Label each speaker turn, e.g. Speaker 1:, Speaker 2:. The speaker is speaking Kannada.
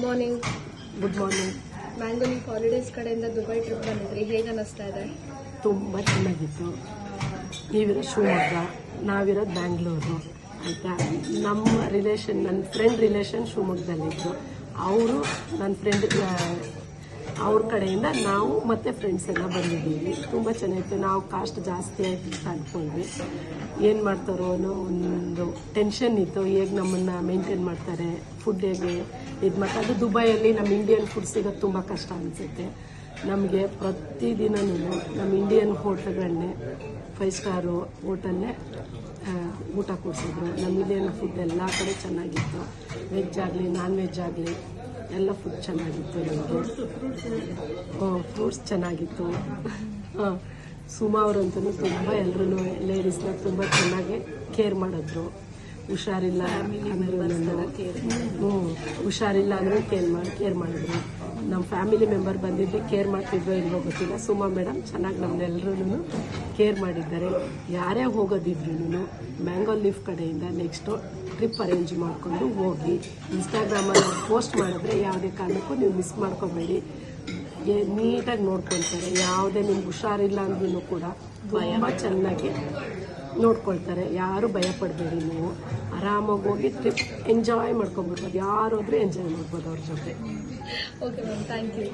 Speaker 1: Morning.
Speaker 2: Good morning.
Speaker 1: Mango leaf holidays ಕಡೆಯಿಂದ ದುಬೈ ಟ್ರಿಪ್ ಬಂದಿದ್ರಿ, ಹೇಗೆ ಅನ್ನಿಸ್ತಾ ಇದೆ?
Speaker 2: ತುಂಬ ಚೆನ್ನಾಗಿತ್ತು. ನೀವಿರೋ ಶಿವಮೊಗ್ಗ, ನಾವಿರೋದು ಬ್ಯಾಂಗ್ಳೂರು ಆಯಿತಾ. ನಮ್ಮ ರಿಲೇಷನ್, ನನ್ನ ಫ್ರೆಂಡ್ ರಿಲೇಷನ್ ಶಿವಮೊಗ್ಗದಲ್ಲಿದ್ದರು. ಅವರು ನನ್ನ ಫ್ರೆಂಡ್ ಅವ್ರ ಕಡೆಯಿಂದ ನಾವು ಮತ್ತು ಫ್ರೆಂಡ್ಸ್ ಎಲ್ಲ ಬಂದಿದ್ದೀವಿ. ತುಂಬ ಚೆನ್ನಾಗಿತ್ತು. ನಾವು ಕಾಸ್ಟ್ ಜಾಸ್ತಿ ಆಯಿತು ಅಂತ ಅಂದ್ಕೊಂಡ್ವಿ. ಏನು ಮಾಡ್ತಾರೋ ಅನ್ನೋ ಒಂದು ಟೆನ್ಷನ್ ಇತ್ತು. ಹೇಗೆ ನಮ್ಮನ್ನು ಮೇಂಟೈನ್ ಮಾಡ್ತಾರೆ, ಫುಡ್ ಹೇಗೆ ಇದು ಮಾಡ್ತಾರೆ. ಅದು ದುಬೈಯಲ್ಲಿ ನಮ್ಮ ಇಂಡಿಯನ್ ಫುಡ್ ಸಿಗೋದು ತುಂಬ ಕಷ್ಟ ಅನಿಸುತ್ತೆ ನಮಗೆ. ಪ್ರತಿದಿನವೂ ನಮ್ಮ ಇಂಡಿಯನ್ ಹೋಟೆಲ್ಗಳನ್ನೇ 5 ಸ್ಟಾರು ಹೋಟೆಲ್ನೇ ಊಟ ಕೊಡಿಸಿದ್ರು. ನಮ್ಮ ಇಂಡಿಯನ್ ಫುಡ್ ಎಲ್ಲ ಕಡೆ ಚೆನ್ನಾಗಿತ್ತು. ವೆಜ್ ಆಗಲಿ ನಾನ್ ವೆಜ್ ಆಗಲಿ ಎಲ್ಲ ಫುಡ್ ಚೆನ್ನಾಗಿತ್ತು. ನಮಗೆ ಫ್ರೂಟ್ಸ್ ಚೆನ್ನಾಗಿತ್ತು. ಸುಮಾ ಅವರಂತೂ ತುಂಬ ಎಲ್ಲರೂ ಲೇಡೀಸ್ನ ತುಂಬ ಚೆನ್ನಾಗಿ ಕೇರ್ ಮಾಡಿದ್ರು. ಹುಷಾರಿಲ್ಲ ಹುಷಾರಿಲ್ಲ ಅಂದರೆ ಕೇರ್ ಮಾಡಿದ್ರು. ನಮ್ಮ ಫ್ಯಾಮಿಲಿ ಮೆಂಬರ್ ಬಂದಿದ್ದು ಕೇರ್ ಮಾಡ್ತಿದ್ರೋ ಇಲ್ವೋ ಗೊತ್ತಿಲ್ಲ. ಸುಮಾ ಮೇಡಮ್ ಚೆನ್ನಾಗಿ ನಮ್ಮನ್ನೆಲ್ಲರೂ ಕೇರ್ ಮಾಡಿದ್ದಾರೆ. ಯಾರೇ ಹೋಗೋದಿದ್ರು ಮ್ಯಾಂಗೋ ಲೀಫ್ ಕಡೆಯಿಂದ ನೆಕ್ಸ್ಟು ಟ್ರಿಪ್ ಅರೇಂಜ್ ಮಾಡಿಕೊಂಡು ಹೋಗಿ. ಇನ್ಸ್ಟಾಗ್ರಾಮಲ್ಲಿ ಪೋಸ್ಟ್ ಮಾಡಿದ್ರೆ ಯಾವುದೇ ಕಾರಣಕ್ಕೂ ನೀವು ಮಿಸ್ ಮಾಡ್ಕೋಬೇಡಿ. ನೀಟಾಗಿ ನೋಡ್ಕೊಳ್ತಾರೆ. ಯಾವುದೇ ನಿಮ್ಗೆ ಹುಷಾರಿಲ್ಲ ಅಂದ್ರೂ ಕೂಡ ತುಂಬ ಚೆನ್ನಾಗಿ ನೋಡ್ಕೊಳ್ತಾರೆ. ಯಾರು ಭಯಪಡಬೇಡಿ. ನೀವು ಆರಾಮಾಗಿ ಹೋಗಿ ಟ್ರಿಪ್ ಎಂಜಾಯ್ ಮಾಡ್ಕೊಬಿಡ್ಬೋದು. ಯಾರಾದರೂ ಎಂಜಾಯ್ ಮಾಡ್ಬೋದು ಅವ್ರ ಜೊತೆ.
Speaker 1: Okay ma'am, thank you.